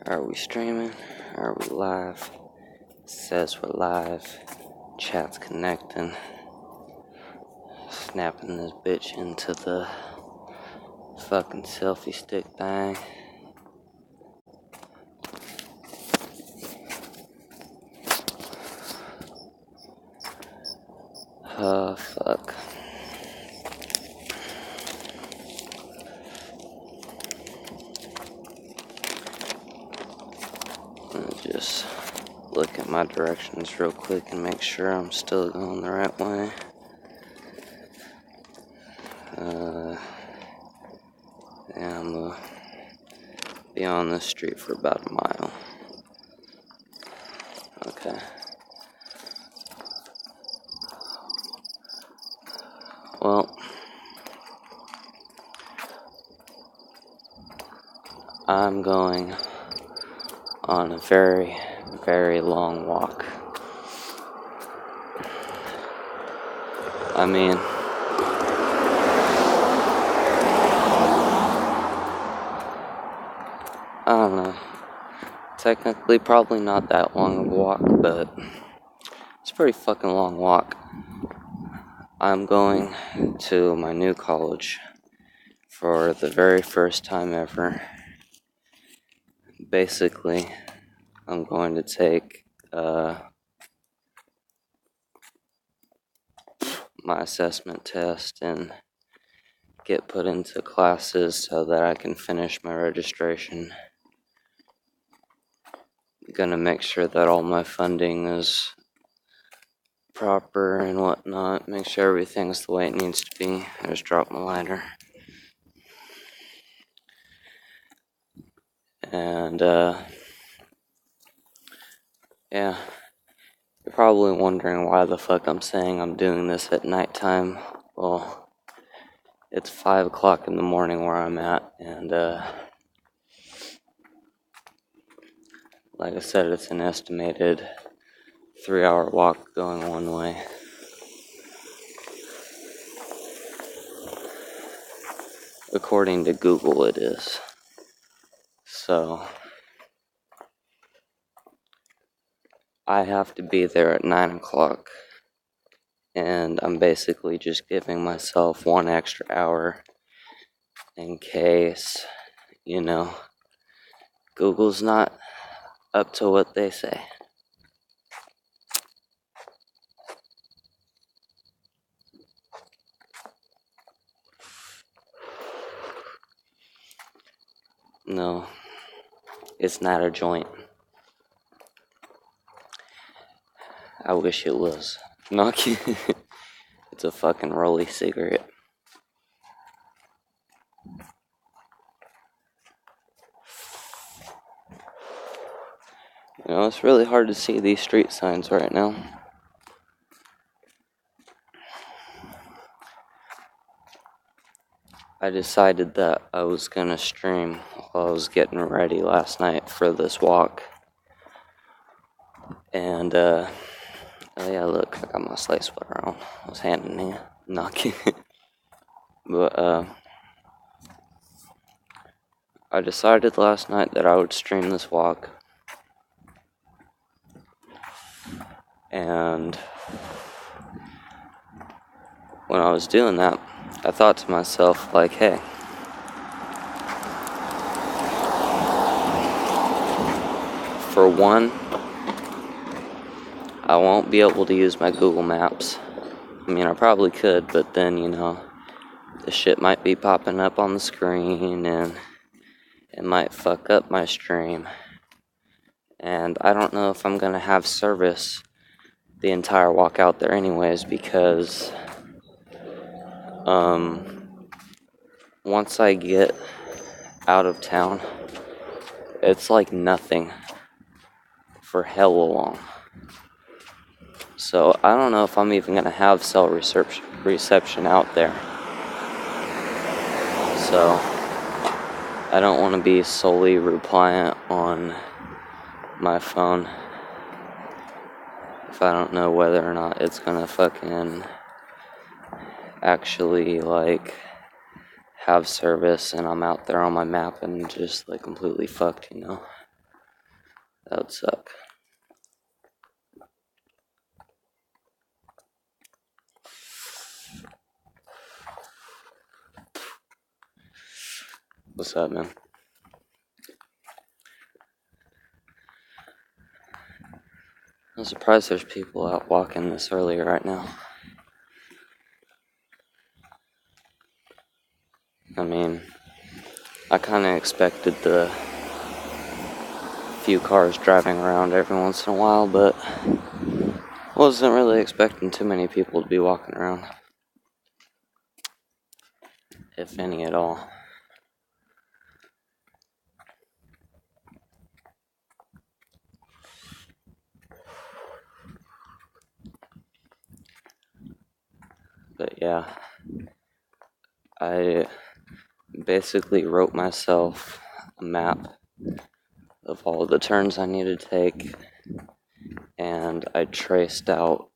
Are we streaming? Are we live? It says we're live. Chat's connecting. Snapping this bitch into the fucking selfie stick thing. Oh, fuck. Let me just look at my directions real quick and make sure I'm still going the right way. Yeah, I'm gonna be on this street for about a mile. Okay. Well, I'm going on a very, very long walk. I mean, I don't know. Technically, probably not that long of a walk, but it's a pretty fucking long walk. I'm going to my new college for the very first time ever. Basically, I'm going to take my assessment test and get put into classes so that I can finish my registration. Gonna make sure that all my funding is proper and whatnot. Make sure everything's the way it needs to be. I just dropped my lighter. And, yeah. You're probably wondering why the fuck I'm saying I'm doing this at nighttime. Well, it's 5 o'clock in the morning where I'm at, and, like I said, it's an estimated 3-hour walk going one way. According to Google, it is. So, I have to be there at 9 o'clock, and I'm basically just giving myself 1 extra hour in case, Google's not up to what they say. No, it's not a joint. I wish it was. No, it's a fucking rolly cigarette. It's really hard to see these street signs right now. I decided that I was gonna stream while I was getting ready last night for this walk. And, oh yeah, look, I got my sleigh sweater on. I was handing it, knocking it. But, I decided last night that I would stream this walk. And when I was doing that, I thought to myself, like, hey, for one, I won't be able to use my Google Maps. I mean, I probably could, but then, the shit might be popping up on the screen, and it might fuck up my stream. And I don't know if I'm gonna have service the entire walk out there anyways, because, once I get out of town, it's like nothing for hella long. So I don't know if I'm even gonna have cell reception out there. So I don't want to be solely reliant on my phone if I don't know whether or not it's gonna fucking actually have service and I'm out there on my map and just completely fucked. That would suck. What's up, man? I'm surprised there's people out walking this early right now. I mean, I kind of expected the few cars driving around every once in a while, but wasn't really expecting too many people to be walking around, if any at all. But yeah, I basically wrote myself a map of all the turns I need to take, and I traced out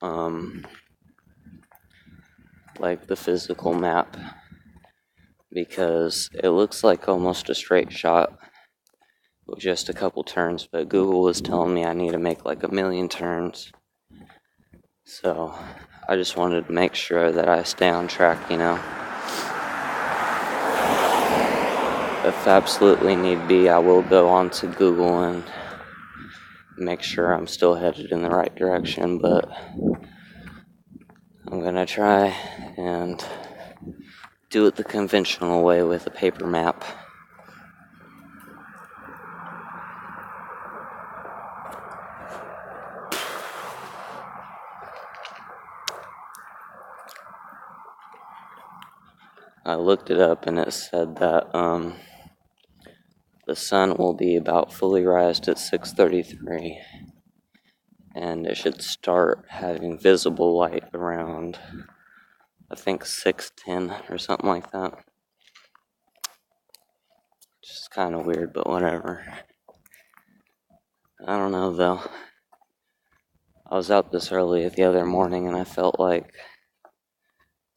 like the physical map, because it looks like almost a straight shot with just a couple turns, but Google was telling me I need to make like 1,000,000 turns. So I just wanted to make sure that I stay on track, you know. If absolutely need be, I will go on to Google and make sure I'm still headed in the right direction, but I'm gonna try and do it the conventional way with a paper map. I looked it up and it said that the sun will be about fully rised at 6:33, and it should start having visible light around, I think, 6:10 or something like that. Just kind of weird, but whatever. I don't know though. I was out this early the other morning and I felt like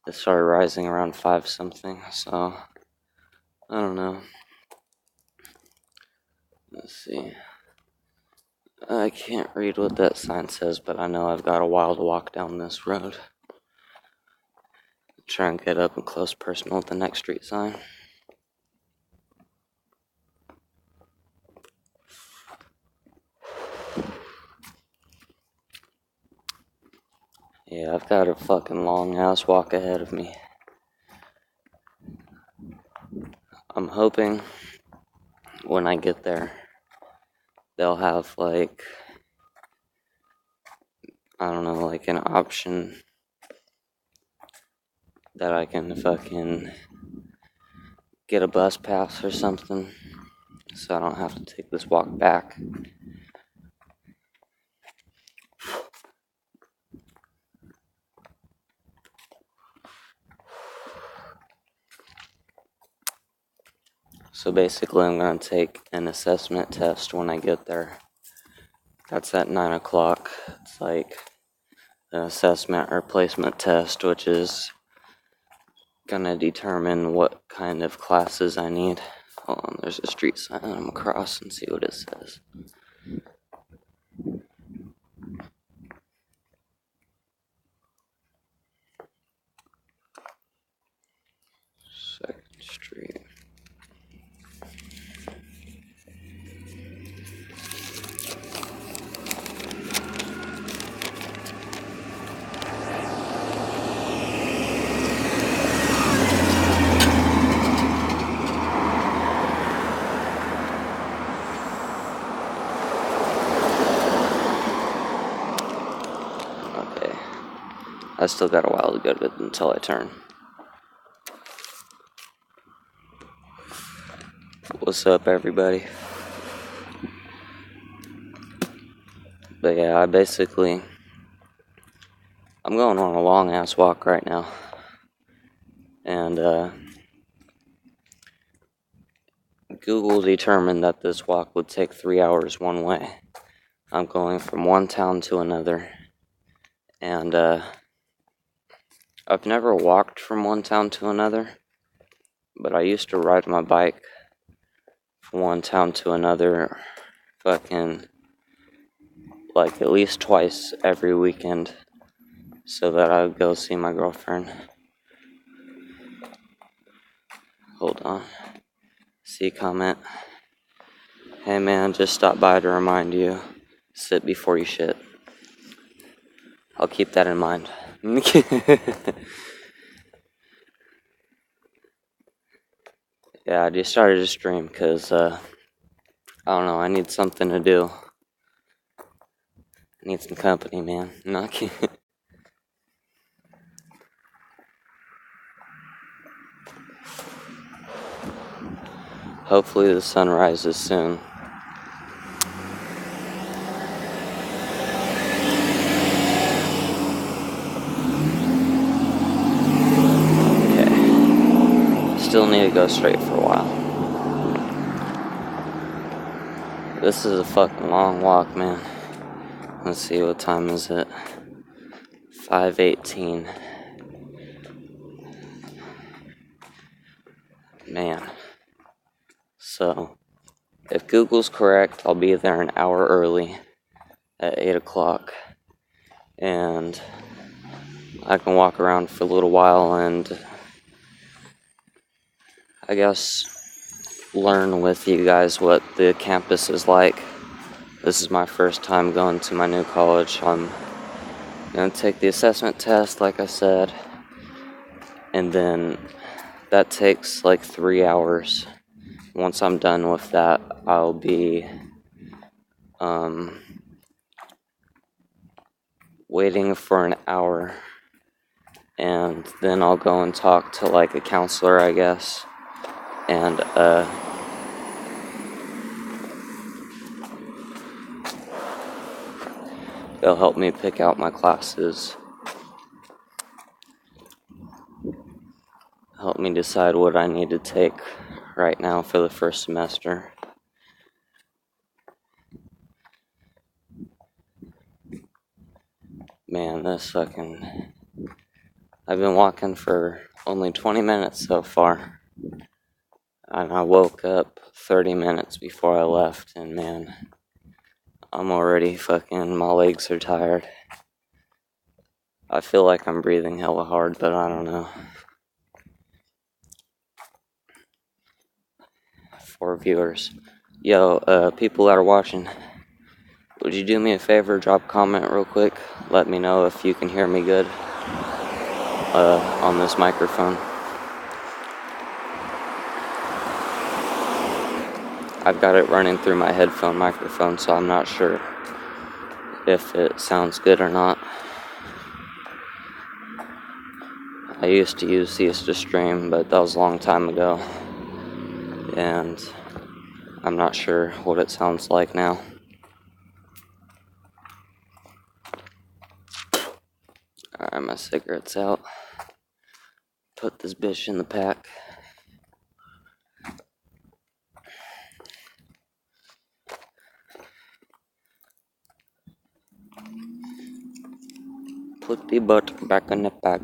it started rising around 5 something, so I don't know. Let's see. I can't read what that sign says, but I know I've got a while to walk down this road. Try and get up and close personal with the next street sign. Yeah, I've got a fucking long ass walk ahead of me. I'm hoping when I get there, they'll have like, I don't know, like an option that I can fucking get a bus pass or something, so I don't have to take this walk back. So basically, I'm going to take an assessment test when I get there. That's at 9 o'clock. It's like an assessment or placement test, which is going to determine what kind of classes I need. Hold on, there's a street sign I'm going to cross and see what it says. Second Street. Okay. I still got a while to go until I turn. What's up, everybody? But yeah, I'm going on a long ass walk right now. And Google determined that this walk would take 3 hours one way. I'm going from one town to another. And I've never walked from one town to another, but I used to ride my bike from one town to another fucking like at least twice every weekend so that I would go see my girlfriend. Hold on. See comment. Hey man, just stop by to remind you. Sit before you shit. I'll keep that in mind. Yeah, I just started to stream because, I don't know, I need something to do. I need some company, man. I'm not kidding. Hopefully the sun rises soon. Okay. Still need to go straight for a while. This is a fucking long walk, man. Let's see, what time is it? 5:18. Man. So, if Google's correct, I'll be there an hour early at 8 o'clock. And I can walk around for a little while and I guess learn with you guys what the campus is like. This is my first time going to my new college. I'm gonna take the assessment test, like I said, and then that takes like 3 hours. Once I'm done with that, I'll be waiting for an hour, and then I'll go and talk to like a counselor, I guess, and they'll help me pick out my classes, help me decide what I need to take right now for the first semester. Man, I've been walking for only 20 minutes so far. And I woke up 30 minutes before I left, and man, I'm already my legs are tired. I feel like I'm breathing hella hard, but I don't know. 4 viewers. Yo, people that are watching, would you do me a favor, drop a comment real quick? Let me know if you can hear me good on this microphone. I've got it running through my headphone microphone, so I'm not sure if it sounds good or not. I used to use these to stream, but that was a long time ago, and I'm not sure what it sounds like now. Alright, my cigarette's out. Put this bitch in the pack. Put the butt back in the pack.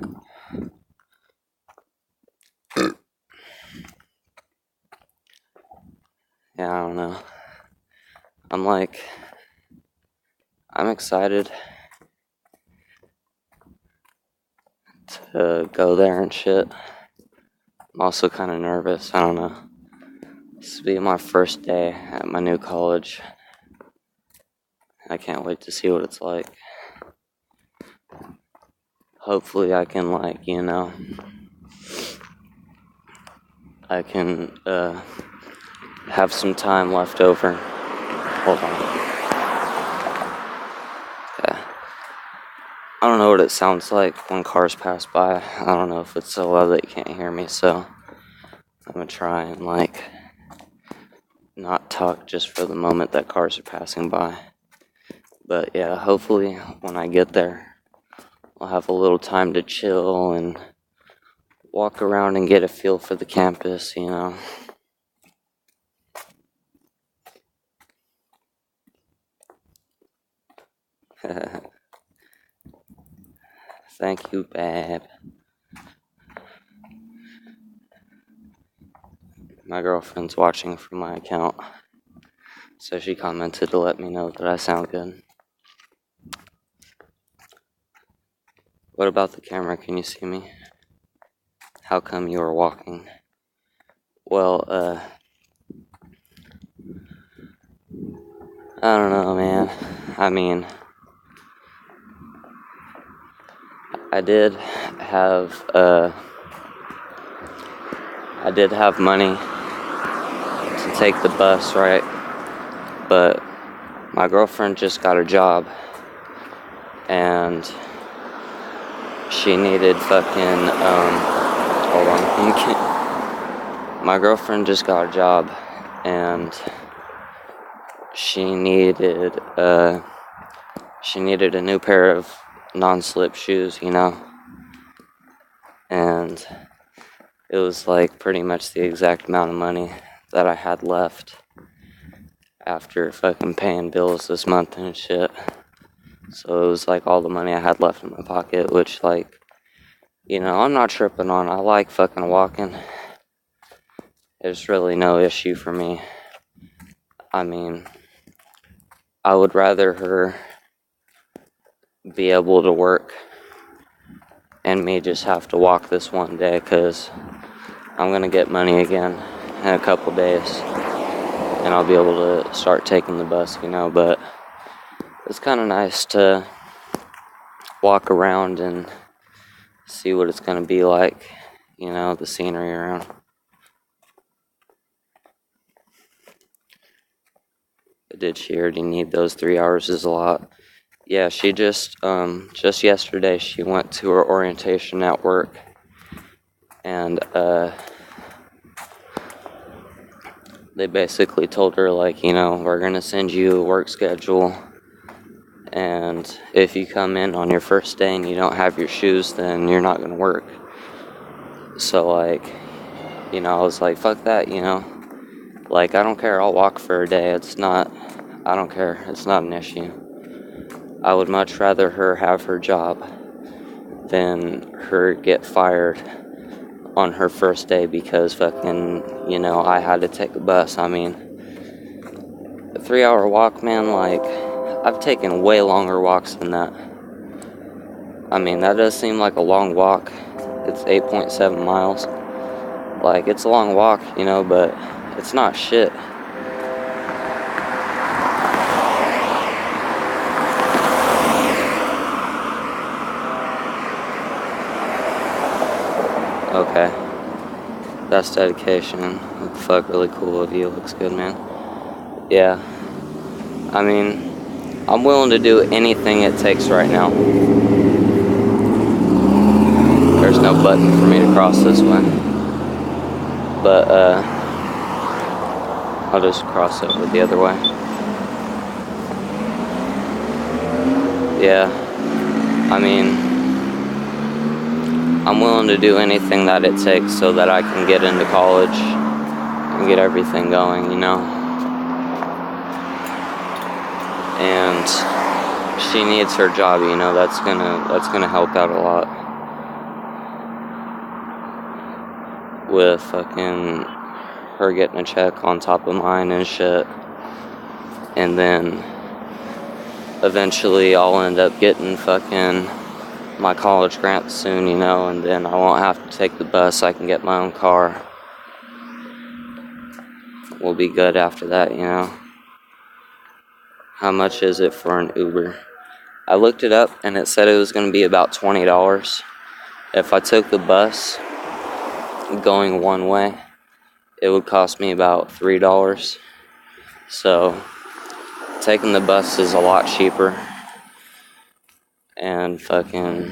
Yeah, I don't know. I'm excited to go there and shit. I'm also kind of nervous. I don't know. This will be my first day at my new college. I can't wait to see what it's like. Hopefully I can I can have some time left over. Hold on. Okay. I don't know what it sounds like when cars pass by. I don't know if it's so loud that you can't hear me, so I'm gonna try and not talk just for the moment that cars are passing by. But yeah, hopefully when I get there, I'll have a little time to chill and walk around and get a feel for the campus, you know. Thank you, babe. My girlfriend's watching from my account, so she commented to let me know that I sound good. What about the camera? Can you see me? How come you were walking? Well, I don't know, man. I mean, I did have money to take the bus, right? But my girlfriend just got a job, and she needed fucking, hold on. My girlfriend just got a job, and she needed a new pair of non-slip shoes, you know? And it was like pretty much the exact amount of money that I had left after fucking paying bills this month and shit. So it was like all the money I had left in my pocket, which, like, you know, I'm not tripping on. I like fucking walking. There's really no issue for me. I mean, I would rather her be able to work and me just have to walk this one day, because I'm gonna get money again in a couple days and I'll be able to start taking the bus, you know. But it's kind of nice to walk around and see what it's gonna be like, you know, the scenery around. Did she already need those 3 hours? Is a lot. Yeah, she just yesterday she went to her orientation at work, and they basically told her, like, you know, we're gonna send you a work schedule, and if you come in on your first day and you don't have your shoes, then you're not gonna work. So, like, you know, I was like, fuck that, you know, like, I don't care, I'll walk for a day. I don't care, it's not an issue. I would much rather her have her job than her get fired on her first day because fucking, you know, I had to take a bus. I mean, a 3 hour walk, man, like, I've taken way longer walks than that. I mean, that does seem like a long walk. It's 8.7 miles. Like, it's a long walk, you know, but it's not shit. Okay. That's dedication. What the fuck, really cool of you. Looks good, man. Yeah. I mean, I'm willing to do anything it takes right now. There's no button for me to cross this way. But, I'll just cross over the other way. Yeah. I mean, I'm willing to do anything that it takes so that I can get into college and get everything going, you know? And she needs her job, you know, that's gonna help out a lot with fucking her getting a check on top of mine and shit. And then eventually I'll end up getting fucking my college grant soon, you know, and then I won't have to take the bus. I can get my own car. We'll be good after that, you know. How much is it for an Uber? I looked it up and it said it was going to be about $20. If I took the bus going one way, it would cost me about $3. So taking the bus is a lot cheaper. And fucking,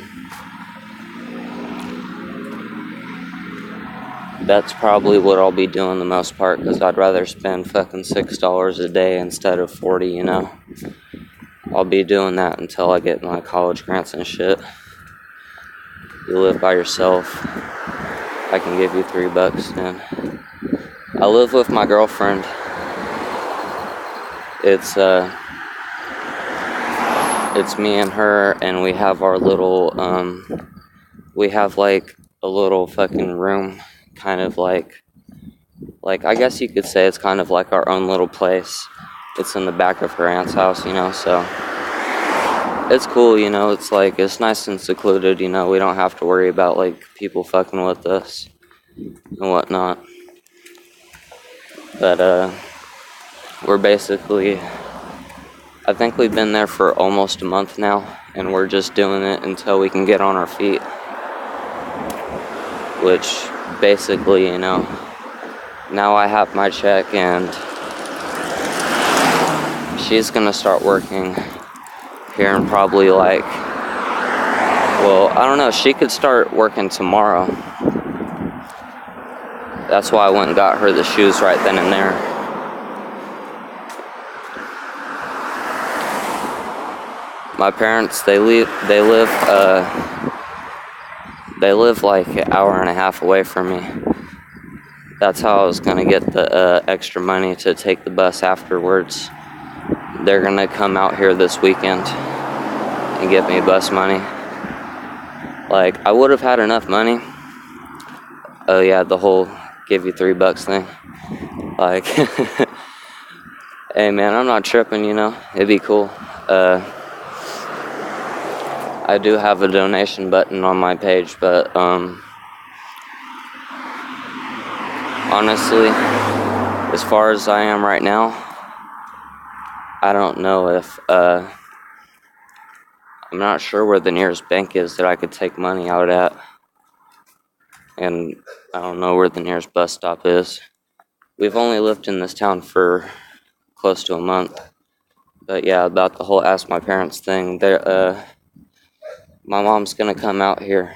that's probably what I'll be doing the most part, because I'd rather spend fucking $6 a day instead of 40, you know. I'll be doing that until I get my college grants and shit. You live by yourself, I can give you $3 then. I live with my girlfriend. It's me and her, and we have our little, we have like a little fucking room, kind of like I guess you could say it's kind of like our own little place. It's in the back of her aunt's house, you know, so it's cool, you know. It's like it's nice and secluded, you know. We don't have to worry about like people fucking with us and whatnot. But we're basically, I think we've been there for almost a month now, and we're just doing it until we can get on our feet. Which basically, you know, now I have my check and she's gonna start working here in probably like, well, I don't know, she could start working tomorrow. That's why I went and got her the shoes right then and there. My parents, they live like an hour and a half away from me. That's how I was gonna get the extra money to take the bus afterwards. They're gonna come out here this weekend and give me bus money. Like, I would have had enough money. Oh yeah, the whole give you $3 thing. Like, hey man, I'm not tripping, you know. It'd be cool. I do have a donation button on my page, but honestly, as far as I am right now, I don't know if I'm not sure where the nearest bank is that I could take money out at, and I don't know where the nearest bus stop is. We've only lived in this town for close to a month, but yeah, about the whole ask my parents thing, my mom's gonna come out here.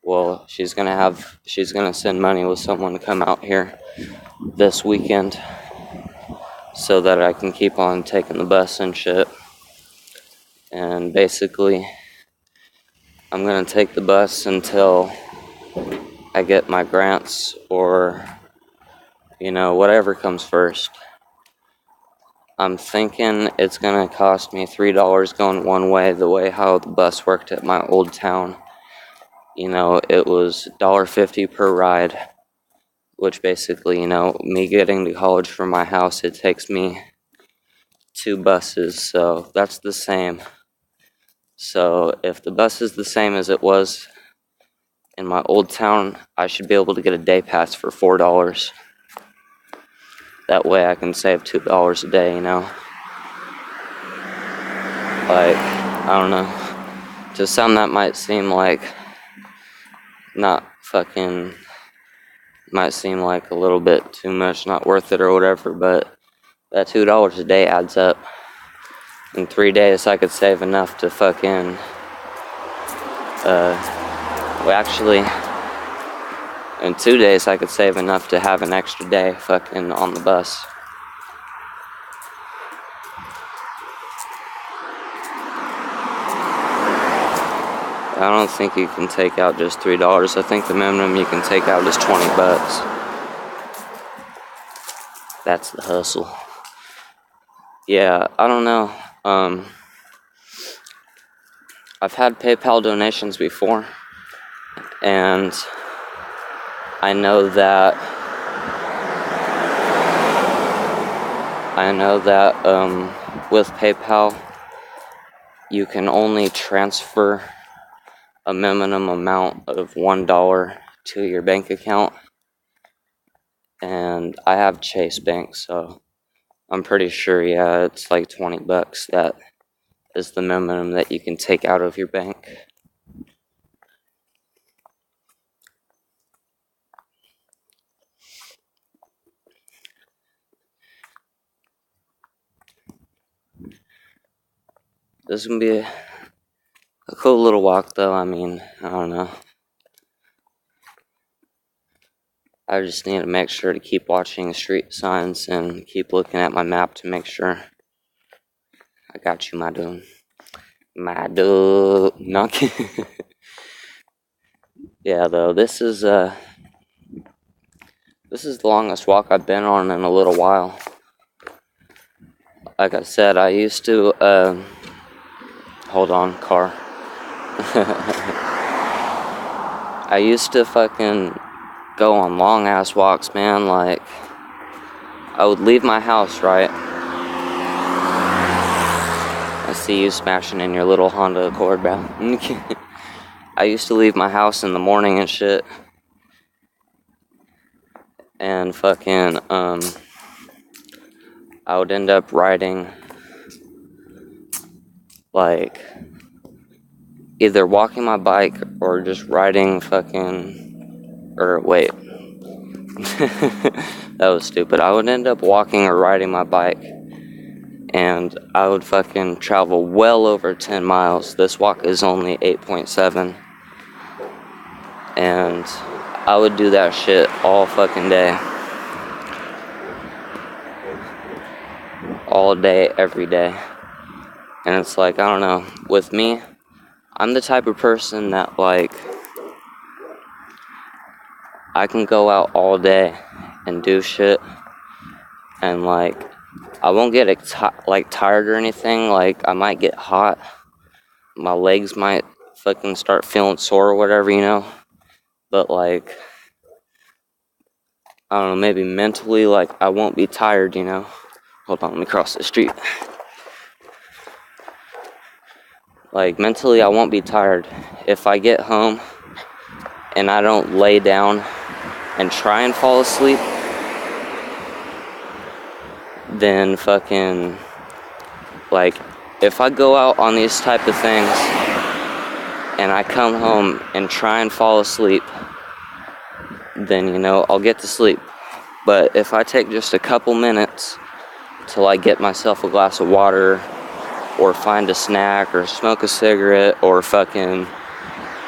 Well, she's gonna send money with someone to come out here this weekend so that I can keep on taking the bus and shit. And basically, I'm gonna take the bus until I get my grants or, you know, whatever comes first. I'm thinking it's gonna cost me $3 going one way, the way how the bus worked at my old town. You know, it was $1.50 per ride, which basically, you know, me getting to college from my house, it takes me 2 buses, so that's the same. So if the bus is the same as it was in my old town, I should be able to get a day pass for $4. That way I can save $2 a day, you know? Like, I don't know. To some that might seem like might seem like a little bit too much, not worth it or whatever, but that $2 a day adds up. In 3 days I could save enough to fucking, in 2 days I could save enough to have an extra day fucking on the bus. I don't think you can take out just $3. I think the minimum you can take out is $20. That's the hustle. Yeah, I don't know. I've had PayPal donations before, and I know that with PayPal you can only transfer a minimum amount of $1 to your bank account, and I have Chase Bank, so I'm pretty sure, yeah, it's like $20 that is the minimum that you can take out of your bank. This is gonna be a cool little walk, though. I mean, I don't know. I just need to make sure to keep watching street signs and keep looking at my map to make sure. I got you, my dude. My dude. Not kidding. Yeah, though, this is the longest walk I've been on in a little while. Like I said, I used to, hold on, car. I used to fucking go on long ass walks, man. Like, I would leave my house, right? I see you smashing in your little Honda Accord, bro. I used to leave my house in the morning and shit. And fucking, I would end up riding, like, either walking my bike or just riding fucking, or wait. That was stupid. I would end up walking or riding my bike. And I would fucking travel well over 10 miles. This walk is only 8.7. And I would do that shit all fucking day. All day, every day. And it's like, I don't know. With me, I'm the type of person that, like, I can go out all day and do shit. And, like, I won't get tired or anything. Like, I might get hot. My legs might fucking start feeling sore or whatever, you know. But, like, I don't know, maybe mentally, like, I won't be tired, you know. Hold on, let me cross the street. Like, mentally, I won't be tired. If I get home and I don't lay down and try and fall asleep, then fucking, like, if I go out on these type of things and I come home and try and fall asleep, then, you know, I'll get to sleep. But if I take just a couple minutes to, like, get myself a glass of water or find a snack or smoke a cigarette or fucking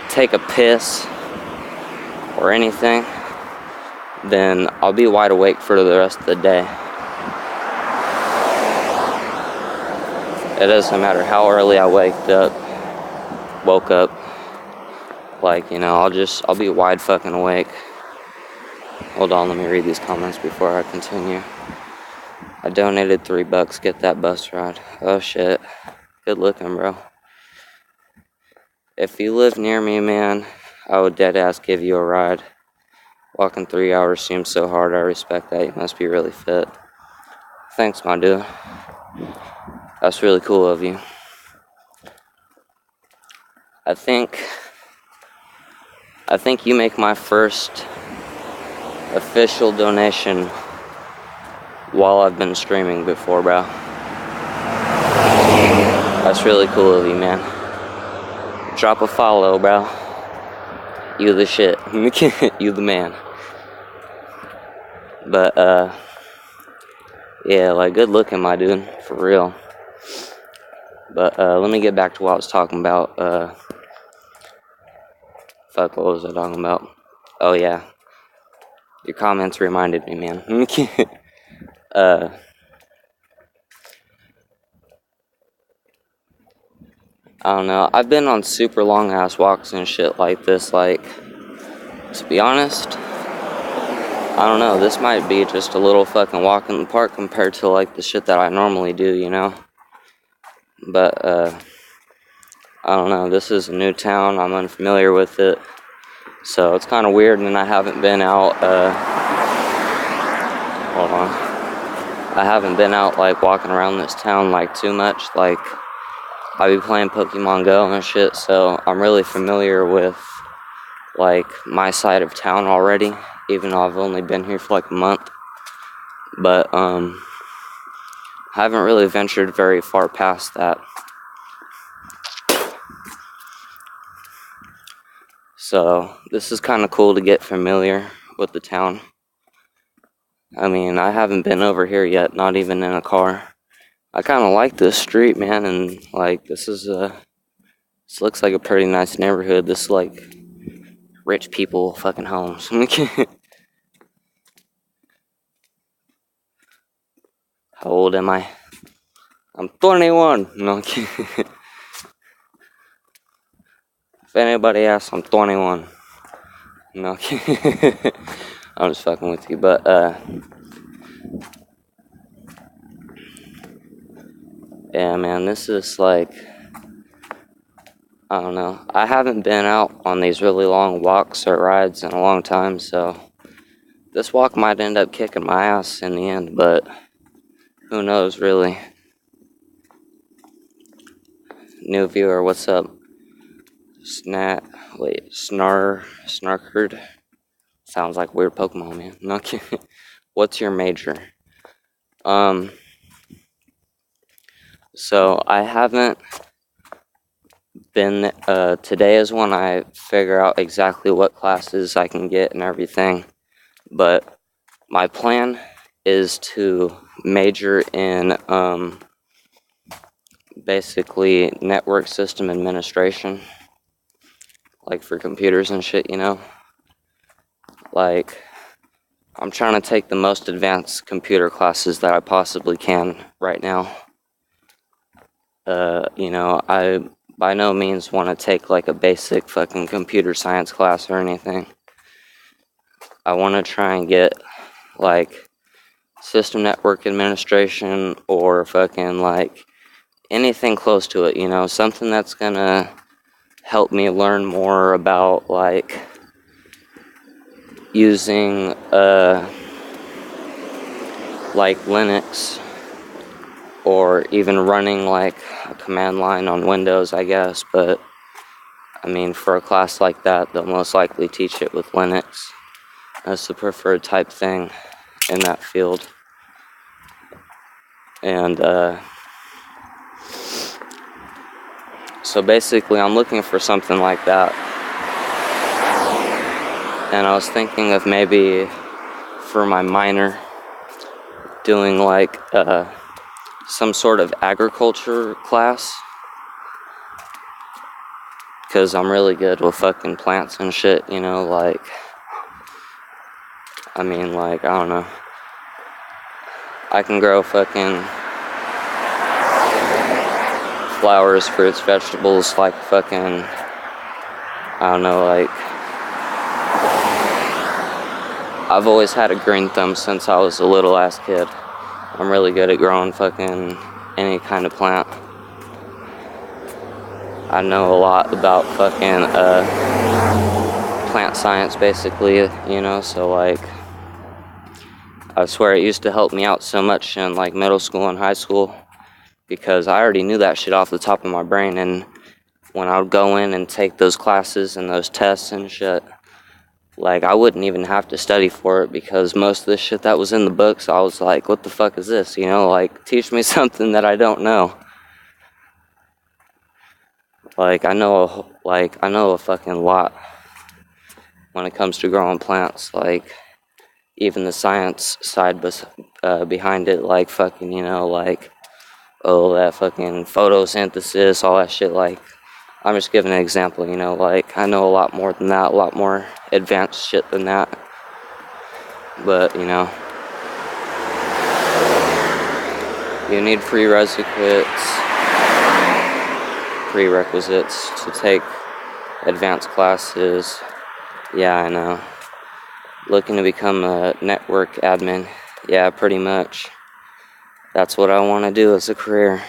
take a piss or anything, then I'll be wide awake for the rest of the day. It doesn't matter how early I woke up, like, you know, I'll be wide fucking awake. Hold on, let me read these comments before I continue. I donated $3, get that bus ride. Oh shit. Good looking, bro. If you live near me, man, I would deadass give you a ride. Walking 3 hours seems so hard, I respect that. You must be really fit. Thanks, my dude. That's really cool of you. I think you make my first official donation while I've been streaming before, bro. That's really cool of you, man. Drop a follow, bro. You the shit. You the man. But, yeah, like, good looking, my dude. For real. But, let me get back to what I was talking about. Fuck, what was I talking about? Oh, yeah. Your comments reminded me, man. I don't know. I've been on super long ass walks and shit like this. Like, to be honest, I don't know. This might be just a little fucking walk in the park compared to, like, the shit that I normally do, you know? But, I don't know. This is a new town. I'm unfamiliar with it. So it's kind of weird, and I haven't been out, hold on. I haven't been out, like, walking around this town, like, too much. Like, I be playing Pokemon Go and shit, so I'm really familiar with, like, my side of town already, even though I've only been here for, like, a month. But, I haven't really ventured very far past that. So, this is kind of cool to get familiar with the town. I mean, I haven't been over here yet, not even in a car. I kind of like this street, man, and, like, this looks like a pretty nice neighborhood. This is, like, rich people fucking homes. How old am I? I'm 21. No, I'm kidding. If anybody asks, I'm 21. No, I'm kidding. I'm just fucking with you, but, yeah, man, this is, like, I don't know. I haven't been out on these really long walks or rides in a long time, so this walk might end up kicking my ass in the end, but who knows, really. New viewer, what's up? Snarkard. Sounds like weird Pokemon, man. Not kidding. What's your major? So I haven't been, today is when I figure out exactly what classes I can get and everything. But my plan is to major in, basically network system administration. Like for computers and shit, you know? Like, I'm trying to take the most advanced computer classes that I possibly can right now. I by no means want to take like a basic fucking computer science class or anything. I want to try and get like system network administration or fucking like anything close to it, you know, something that's gonna help me learn more about like using like Linux, or even running like a command line on Windows, I guess. But I mean, for a class like that, they'll most likely teach it with Linux. That's the preferred type thing in that field. And so basically I'm looking for something like that. And I was thinking of maybe for my minor doing like some sort of agriculture class, because I'm really good with fucking plants and shit, you know, like, I mean, like, I don't know, I can grow fucking flowers, fruits, vegetables, like fucking, I don't know, like, I've always had a green thumb since I was a little ass kid. I'm really good at growing fucking any kind of plant. I know a lot about fucking plant science, basically, you know, so like, I swear it used to help me out so much in like middle school and high school, because I already knew that shit off the top of my brain. And when I would go in and take those classes and those tests and shit, like, I wouldn't even have to study for it, because most of the shit that was in the books, I was like, what the fuck is this, you know, like, teach me something that I don't know. Like, I know a fucking lot when it comes to growing plants, like, even the science side behind it, like, fucking, you know, like, oh, that fucking photosynthesis, all that shit, like, I'm just giving an example, you know, like, I know a lot more than that, a lot more advanced shit than that, but, you know, you need prerequisites to take advanced classes. Yeah, I know. Looking to become a network admin. Yeah, pretty much. That's what I want to do as a career.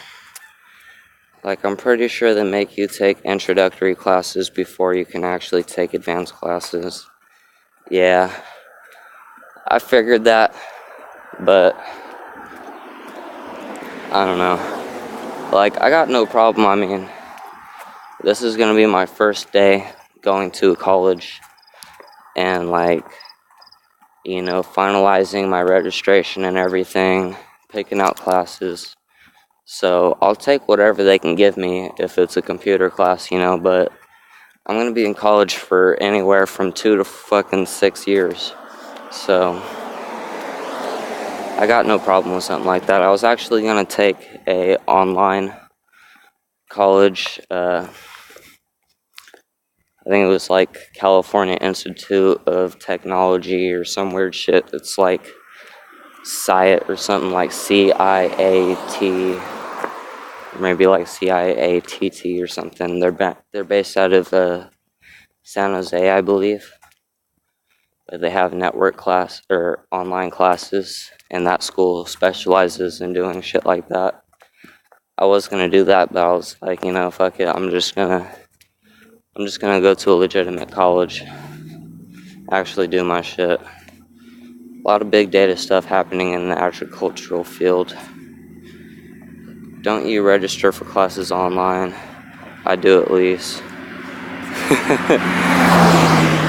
Like, I'm pretty sure they make you take introductory classes before you can actually take advanced classes. Yeah, I figured that, but I don't know. Like, I got no problem. I mean, this is gonna be my first day going to college, and like, you know, finalizing my registration and everything, picking out classes. So I'll take whatever they can give me if it's a computer class, you know, but I'm gonna be in college for anywhere from 2 to fucking 6 years. So I got no problem with something like that. I was actually gonna take a online college, I think it was like California Institute of Technology or some weird shit. It's like CIAT or something, like CIAT, maybe like CIATT or something. They're based out of San Jose, I believe. But they have network class or online classes, and that school specializes in doing shit like that. I was gonna do that, but I was like, you know, fuck it. I'm just gonna go to a legitimate college, actually do my shit. A lot of big data stuff happening in the agricultural field. Don't you register for classes online? I do at least.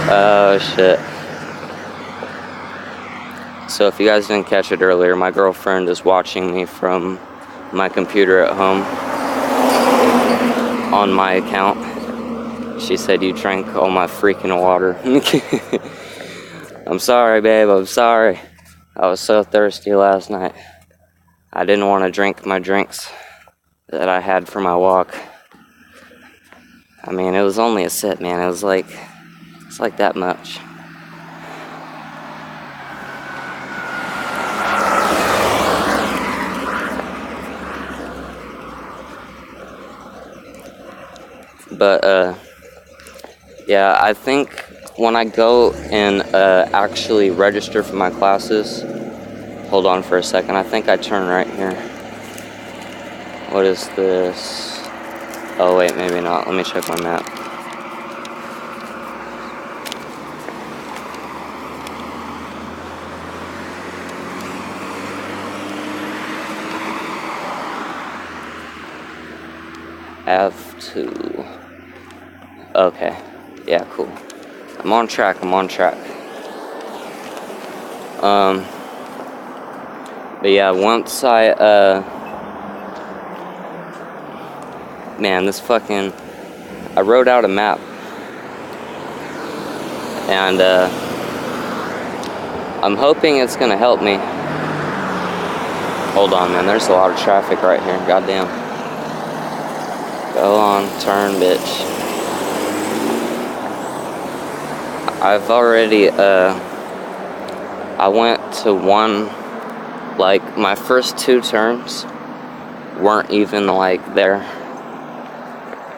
Oh shit. So if you guys didn't catch it earlier, my girlfriend is watching me from my computer at home on my account. She said you drank all my freaking water. I'm sorry, babe, I'm sorry. I was so thirsty last night. I didn't want to drink my drinks that I had for my walk. I mean, it was only a sip, man. It's like that much. But, yeah, I think when I go and actually register for my classes, hold on for a second, I think I turn right here. What is this? Oh, wait, maybe not. Let me check my map. F2. Okay. Yeah, cool. I'm on track. But yeah, once I, man, I wrote out a map. And, I'm hoping it's gonna help me. Hold on, man, there's a lot of traffic right here, goddamn. Go on, turn, bitch. I've already, I went to one, like, my first 2 turns weren't even, like, there.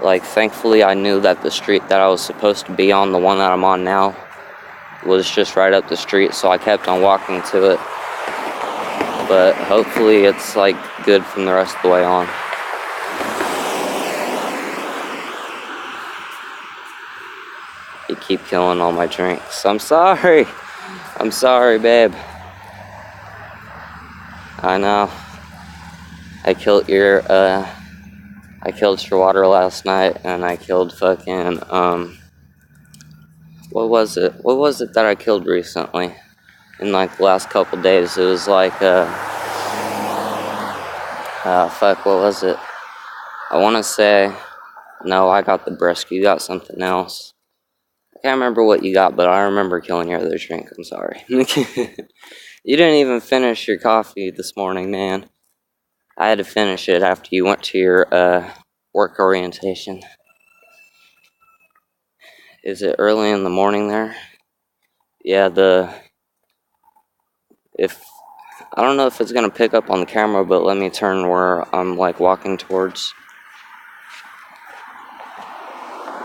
Like, thankfully I knew that the street that I was supposed to be on, the one that I'm on now, was just right up the street, so I kept on walking to it. But hopefully it's, like, good from the rest of the way on. You keep killing all my drinks. I'm sorry. I'm sorry, babe. I know. I killed your water last night, and I killed fucking, what was it? What was it that I killed recently? In, like, the last couple days. It was like, fuck, what was it? I want to say, no, I got the brisk. You got something else. I can't remember what you got, but I remember killing your other drink. I'm sorry. You didn't even finish your coffee this morning, man. I had to finish it after you went to your work orientation. Is it early in the morning there? Yeah, I don't know if it's gonna pick up on the camera, but let me turn where I'm, like, walking towards.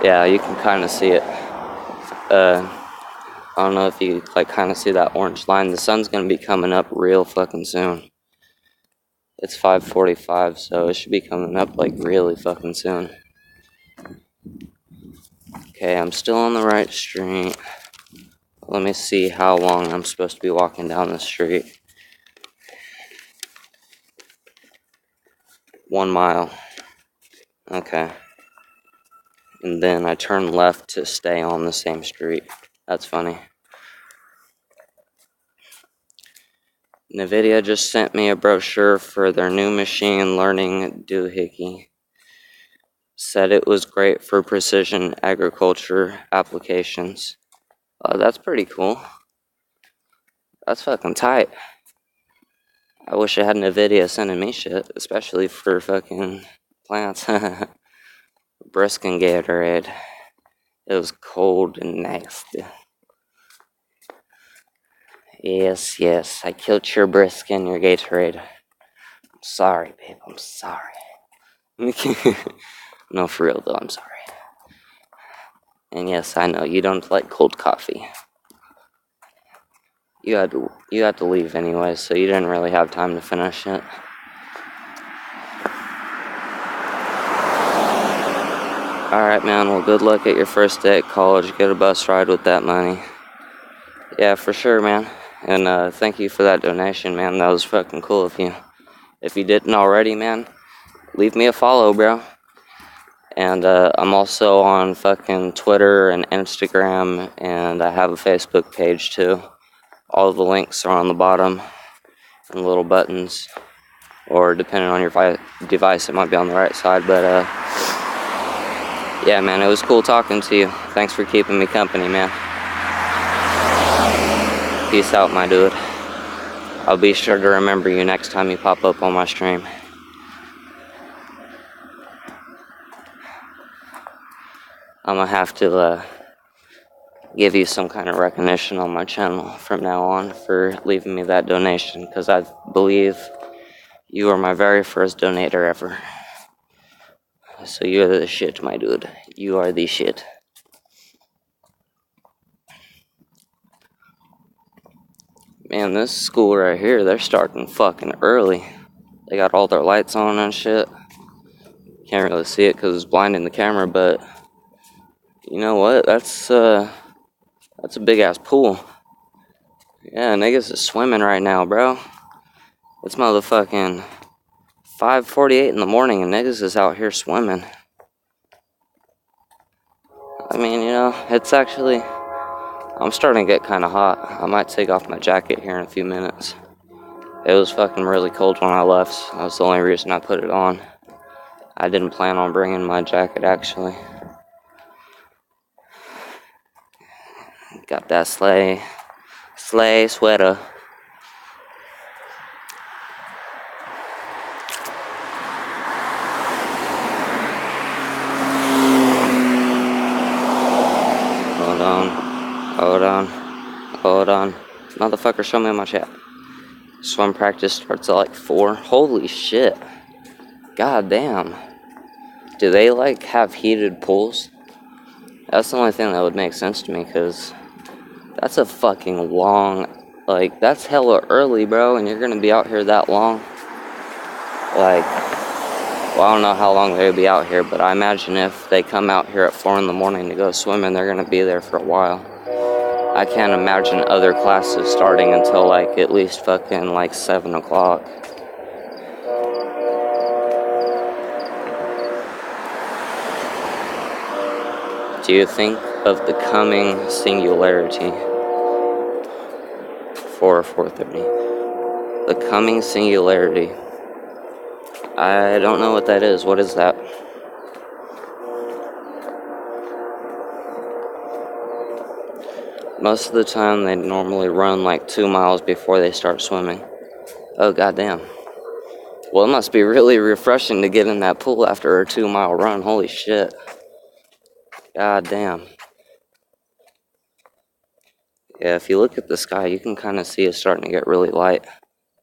Yeah, you can kind of see it. I don't know if you, like, kind of see that orange line. The sun's gonna be coming up real fucking soon. It's 5:45, so it should be coming up, like, really fucking soon. Okay, I'm still on the right street. Let me see how long I'm supposed to be walking down the street. 1 mile. Okay. And then I turn left to stay on the same street. That's funny. NVIDIA just sent me a brochure for their new machine learning doohickey. Said it was great for precision agriculture applications. That's pretty cool. That's fucking tight. I wish I had NVIDIA sending me shit, especially for fucking plants. Brisk and Gatorade. It was cold and nasty. Yes, yes, I killed your brisk and your Gatorade. I'm sorry, babe, I'm sorry. No, for real though, I'm sorry. And yes, I know, you don't like cold coffee. You had to leave anyway, so you didn't really have time to finish it. Alright, man, well, good luck at your first day at college. Get a bus ride with that money. Yeah, for sure, man. And thank you for that donation, man. That was fucking cool of you. If you didn't already, man, leave me a follow, bro. And I'm also on fucking Twitter and Instagram, and I have a Facebook page too. All of the links are on the bottom and little buttons, or depending on your device, it might be on the right side. But yeah, man, it was cool talking to you. Thanks for keeping me company, man. Peace out, my dude. I'll be sure to remember you next time you pop up on my stream. I'm gonna have to give you some kind of recognition on my channel from now on for leaving me that donation, because I believe you are my very first donator ever. So you're the shit, my dude. You are the shit. Man, this school right here, they're starting fucking early. They got all their lights on and shit. Can't really see it because it's blinding the camera, but you know what? That's a big ass pool. Yeah, niggas is swimming right now, bro. It's motherfucking 5:48 in the morning and niggas is out here swimming. I mean, you know, it's actually, I'm starting to get kind of hot. I might take off my jacket here in a few minutes. It was fucking really cold when I left, so that's the only reason I put it on. I didn't plan on bringing my jacket, actually. Got that sleigh sweater. Hold on. Motherfucker, show me my chat. Swim practice starts at like 4. Holy shit. God damn. Do they like have heated pools? That's the only thing that would make sense to me, because that's a fucking long, like, that's hella early, bro, and you're gonna be out here that long. Like, well, I don't know how long they'll be out here, but I imagine if they come out here at 4 in the morning to go swimming, they're gonna be there for a while. I can't imagine other classes starting until like at least fucking like 7 o'clock. Do you think of the coming singularity? 4:30. The coming singularity. I don't know what that is. What is that? Most of the time they normally run like 2 miles before they start swimming. Oh, goddamn. Well, it must be really refreshing to get in that pool after a 2-mile run. Holy shit. Goddamn. Yeah, if you look at the sky, you can kind of see it starting to get really light.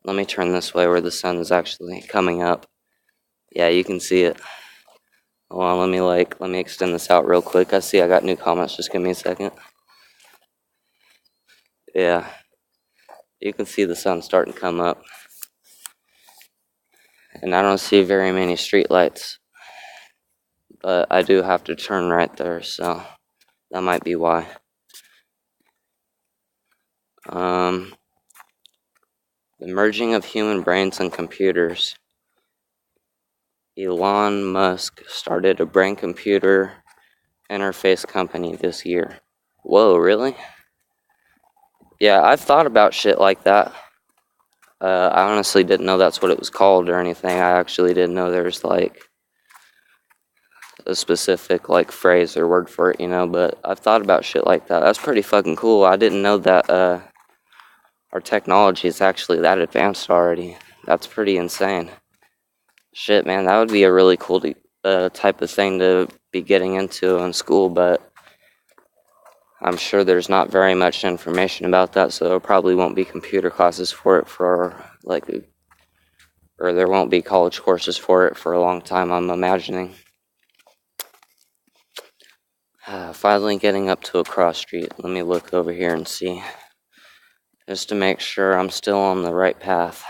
Let me turn this way where the sun is actually coming up. Yeah, you can see it. Hold on, let me extend this out real quick. I see I got new comments. Just give me a second. Yeah, you can see the sun starting to come up. And I don't see very many street lights. But I do have to turn right there, so that might be why. The merging of human brains and computers. Elon Musk started a brain-computer interface company this year. Whoa, really? Yeah, I've thought about shit like that. I honestly didn't know that's what it was called or anything. I actually didn't know there's like a specific like phrase or word for it, you know, but I've thought about shit like that. That's pretty fucking cool. I didn't know that our technology is actually that advanced already. That's pretty insane. Shit, man, that would be a really cool type of thing to be getting into in school, but I'm sure there's not very much information about that, so there probably won't be computer classes for it or there won't be college courses for it for a long time, I'm imagining. Finally getting up to a cross street. Let me look over here and see, just to make sure I'm still on the right path.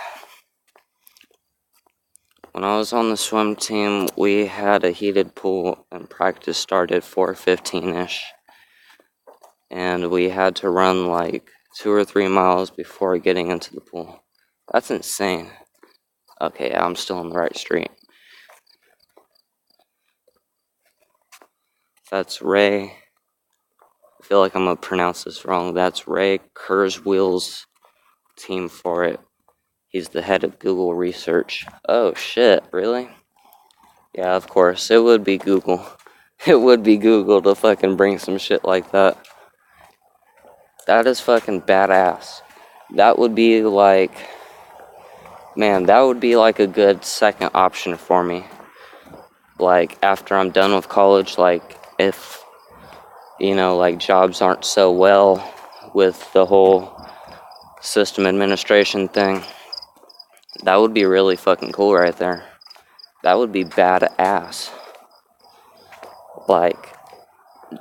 When I was on the swim team, we had a heated pool and practice started 4:15-ish. And we had to run like 2 or 3 miles before getting into the pool. That's insane. Okay, I'm still on the right street. That's Ray. I feel like I'm gonna pronounce this wrong. That's Ray Kurzweil's team for it. He's the head of Google Research. Oh shit, really? Yeah, of course. It would be Google. It would be Google to fucking bring some shit like that. That is fucking badass. That would be like... Man, that would be like a good second option for me. Like, after I'm done with college, like, if, you know, like, jobs aren't so well with the whole system administration thing, that would be really fucking cool right there. That would be badass. Like,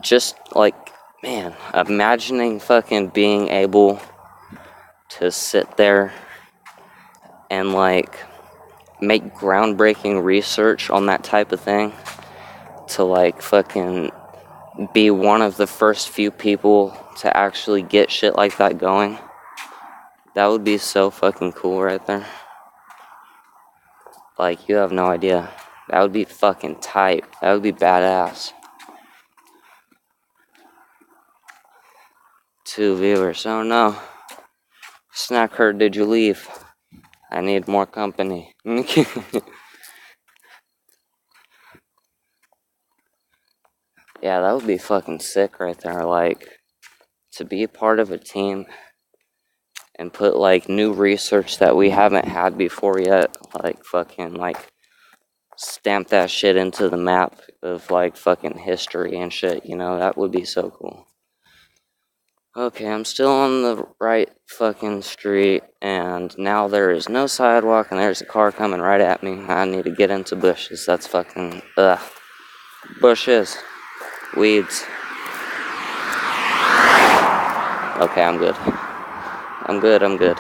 just, like, man, imagining fucking being able to sit there and, like, make groundbreaking research on that type of thing, to, like, fucking be one of the first few people to actually get shit like that going. That would be so fucking cool right there. Like, you have no idea. That would be fucking tight. That would be badass. 2 viewers. Oh no. Snack Herd, did you leave? I need more company. Yeah, that would be fucking sick right there. Like, to be a part of a team and put, like, new research that we haven't had before yet. Like, fucking, like, stamp that shit into the map of, like, fucking history and shit, you know? That would be so cool. Okay, I'm still on the right fucking street, and now there is no sidewalk, and there's a car coming right at me. I need to get into bushes. That's fucking, ugh. Bushes. Weeds. Okay, I'm good. I'm good.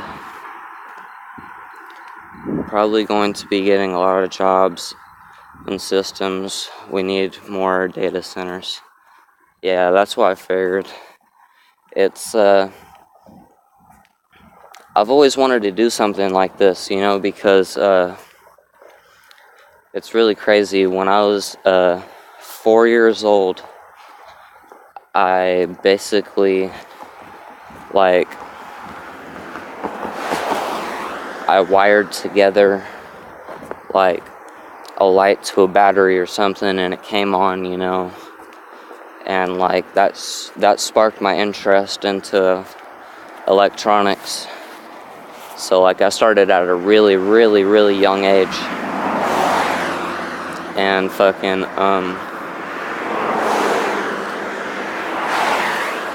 Probably going to be getting a lot of jobs in systems. We need more data centers. Yeah, that's what I figured. It's, I've always wanted to do something like this, you know, because, it's really crazy. When I was, 4 years old, I basically, like, I wired together, like, a light to a battery or something, and it came on, you know, and, like, that sparked my interest into electronics. So, like, I started at a really, really, really young age, and fucking,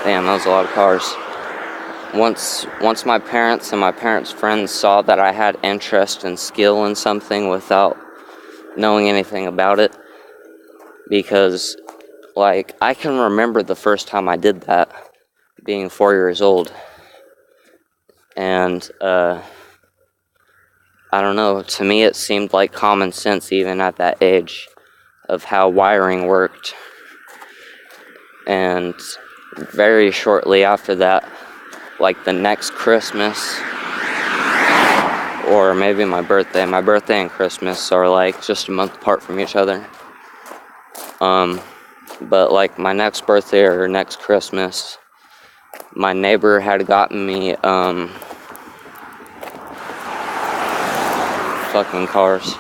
damn, that was a lot of cars. Once my parents and my parents' friends saw that I had interest and skill in something without knowing anything about it, because, like, I can remember the first time I did that, being 4 years old, and, I don't know, to me it seemed like common sense even at that age of how wiring worked. And very shortly after that, like the next Christmas, or maybe my birthday and Christmas are like just a month apart from each other. But like my next birthday or next Christmas, my neighbor had gotten me, fucking cars.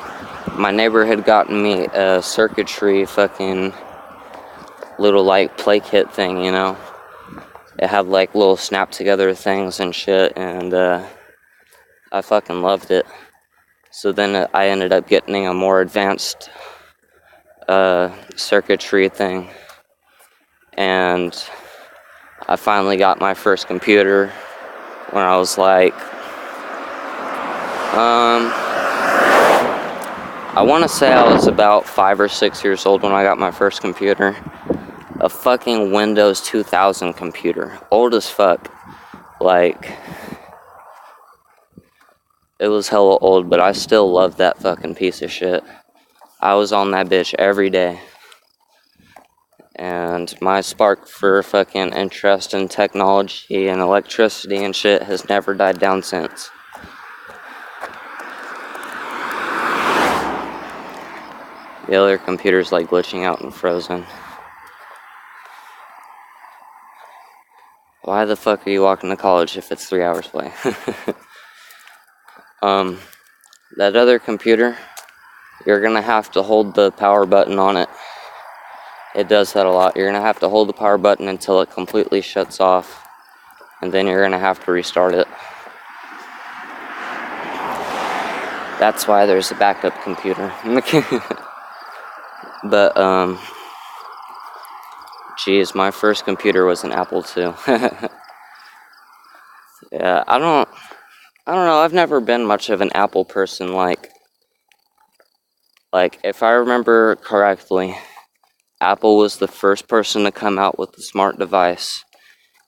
My neighbor had gotten me a circuitry fucking little like play kit thing, you know? It had like little snap together things and shit, and I fucking loved it. So then I ended up getting a more advanced circuitry thing, and I finally got my first computer when I was like, I want to say I was about 5 or 6 years old when I got my first computer. A fucking Windows 2000 computer. Old as fuck. Like, it was hella old, but I still loved that fucking piece of shit. I was on that bitch every day. And my spark for fucking interest in technology and electricity and shit has never died down since. The other computer's like glitching out and frozen. why the fuck are you walking to college if it's 3 hours away? That other computer, you're gonna have to hold the power button on it. It does that a lot. You're gonna have to hold the power button until it completely shuts off, and then you're gonna have to restart it. That's why there's a backup computer. But, geez, my first computer was an Apple II. Yeah, I don't know, I've never been much of an Apple person, like, if I remember correctly, Apple was the first person to come out with the smart device.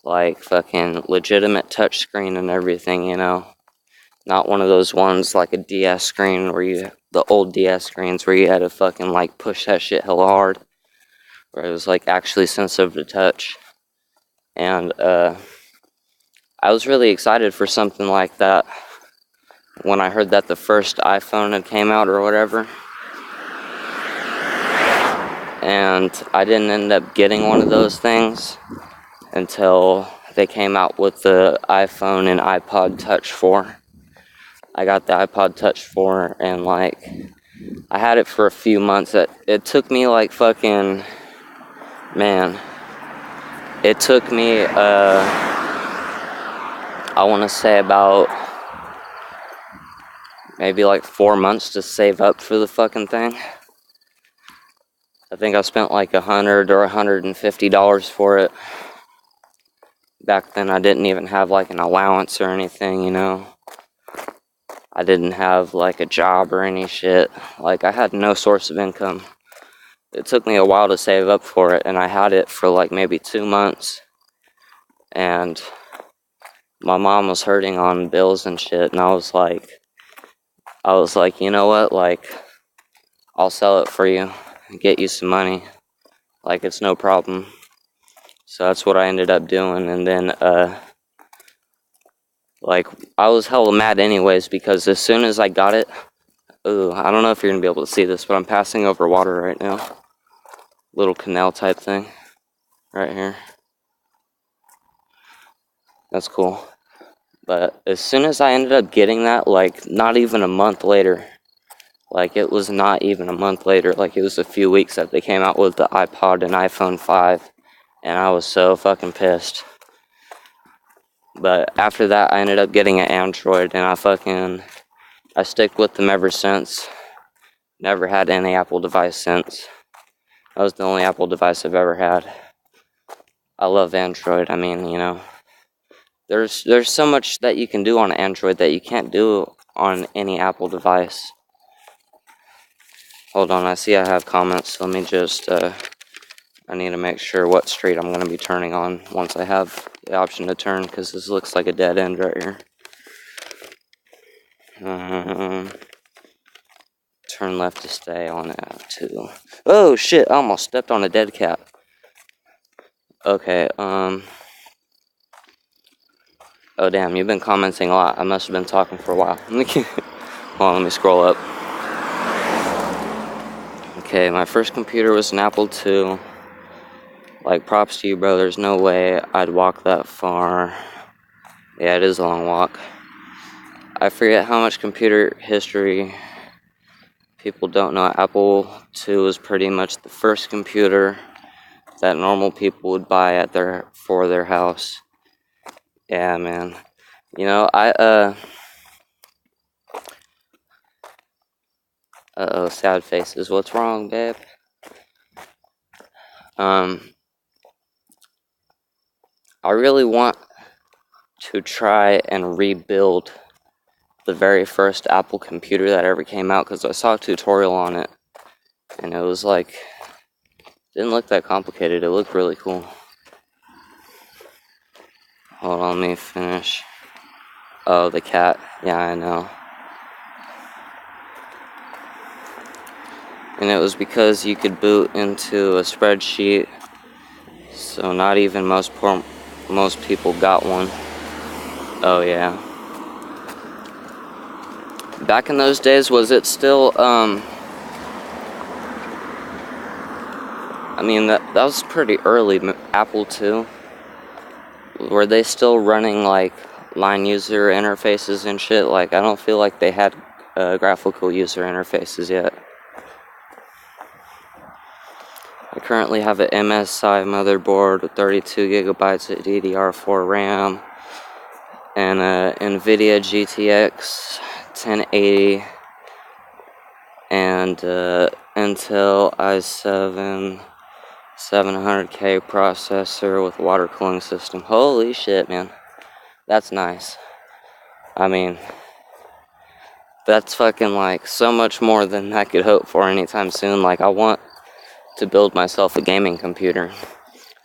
Like, fucking legitimate touchscreen and everything, you know? Not one of those ones like a DS screen the old DS screens where you had to fucking, like, push that shit hella hard. Where it was, like, actually sensitive to touch. And, I was really excited for something like that when I heard that the first iPhone had came out or whatever. And I didn't end up getting one of those things until they came out with the iPhone and iPod Touch 4. I got the iPod Touch 4 and, like, I had it for a few months. It took me, like, fucking, man, it took me, I want to say about maybe like 4 months to save up for the fucking thing. I think I spent like $100 or $150 for it. Back then I didn't even have like an allowance or anything, you know. I didn't have like a job or any shit. Like, I had no source of income. It took me a while to save up for it, and I had it for like maybe 2 months. And my mom was hurting on bills and shit, and I was like, you know what, like, I'll sell it for you and get you some money. Like, it's no problem. So that's what I ended up doing. And then, like, I was hella mad anyways, because as soon as I got it, ooh, I don't know if you're gonna be able to see this, but I'm passing over water right now. Little canal type thing right here. That's cool. But as soon as I ended up getting that, like, not even a month later, like, it was not even a month later, like, it was a few weeks that they came out with the iPod and iPhone 5, and I was so fucking pissed. But after that, I ended up getting an Android, and I stick with them ever since. Never had any Apple device since. That was the only Apple device I've ever had. I love Android. I mean, you know, there's so much that you can do on Android that you can't do on any Apple device. Hold on, I see I have comments. Let me just, I need to make sure what street I'm going to be turning on once I have the option to turn, because this looks like a dead end right here. Turn left to stay on Ave2. Oh shit, I almost stepped on a dead cat. Okay, oh damn, you've been commenting a lot. I must have been talking for a while. Hold on, let me scroll up. Okay, my first computer was an Apple II. Like, props to you, bro. There's no way I'd walk that far. Yeah, it is a long walk. I forget how much computer history people don't know. Apple II was pretty much the first computer that normal people would buy for their house. Yeah, man. You know, uh-oh, sad faces. What's wrong, babe? I really want to try and rebuild the very first Apple computer that ever came out, because I saw a tutorial on it, and it was like, didn't look that complicated. It looked really cool. Hold on, let me finish. Oh, the cat. Yeah, I know. And it was because you could boot into a spreadsheet, so not even most people got one. Oh yeah. Back in those days, was it still, I mean, that was pretty early, Apple II. were they still running like line user interfaces and shit? Like, I don't feel like they had graphical user interfaces yet. I currently have an MSI motherboard with 32 gigabytes of DDR4 RAM and a NVIDIA GTX 1080 and Intel i7 700K processor with water cooling system. Holy shit, man. That's nice. I mean, that's fucking like so much more than I could hope for anytime soon. Like, I want to build myself a gaming computer.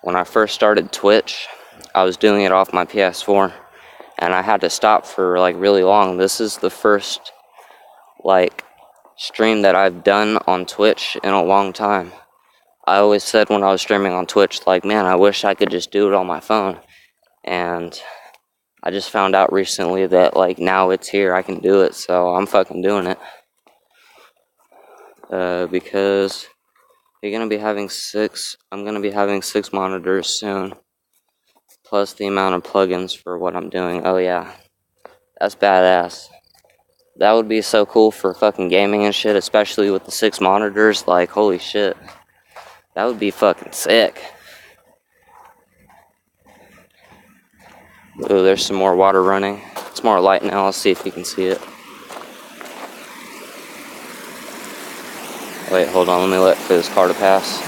When I first started Twitch, I was doing it off my PS4 and I had to stop for like really long. This is the first like stream that I've done on Twitch in a long time. I always said when I was streaming on Twitch, like, man, I wish I could just do it on my phone. And I just found out recently that like now it's here, I can do it, so I'm fucking doing it. Because I'm gonna be having 6 monitors soon, plus the amount of plugins for what I'm doing. Oh yeah, that's badass. That would be so cool for fucking gaming and shit, especially with the 6 monitors. Like, holy shit, that would be fucking sick. Ooh, there's some more water running. It's more light now. I'll see if you can see it. Wait, hold on. Let me wait for this car to pass.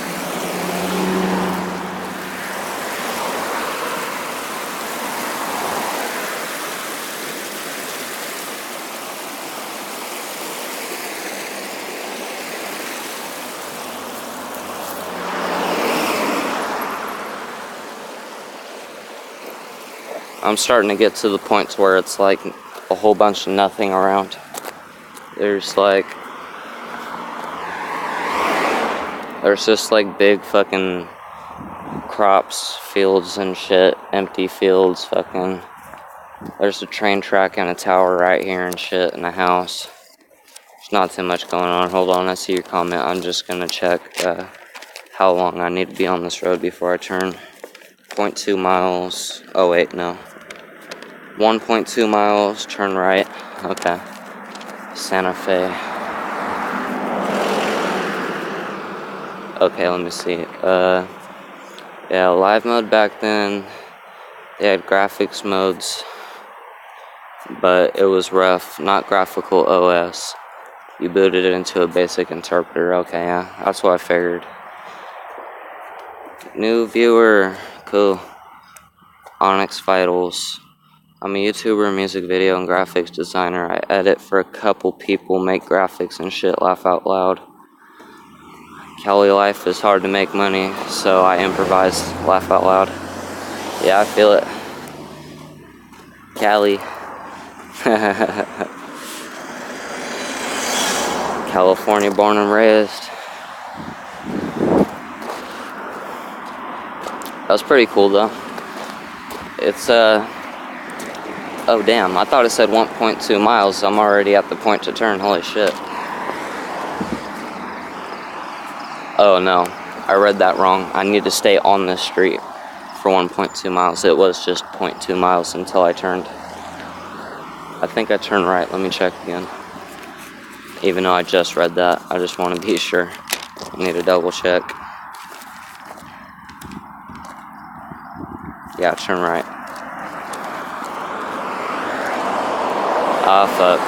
I'm starting to get to the point where it's like a whole bunch of nothing around. There's just like big fucking crops, fields and shit, empty fields, fucking. There's a train track and a tower right here and shit, and a house. There's not too much going on. Hold on, I see your comment. I'm just gonna check how long I need to be on this road before I turn. 0.2 miles. Oh wait, no. 1.2 miles, turn right. Okay. Santa Fe. Okay, let me see. Yeah, live mode back then, they had graphics modes, but it was rough, not graphical OS. You booted it into a basic interpreter. Okay, yeah, that's what I figured. New viewer, cool. Onyx Vitals. I'm a YouTuber, music video, and graphics designer. I edit for a couple people, make graphics and shit, laugh out loud. Cali life is hard to make money, so I improvise, laugh out loud. Yeah, I feel it. Cali. California born and raised. That was pretty cool though. It's oh damn, I thought it said 1.2 miles. I'm already at the point to turn. Holy shit. Oh no, I read that wrong. I need to stay on this street for 1.2 miles. It was just 0.2 miles until I turned. I think I turned right. Let me check again. Even though I just read that, I just want to be sure. I need to double check. Yeah, turn right. Ah, fuck.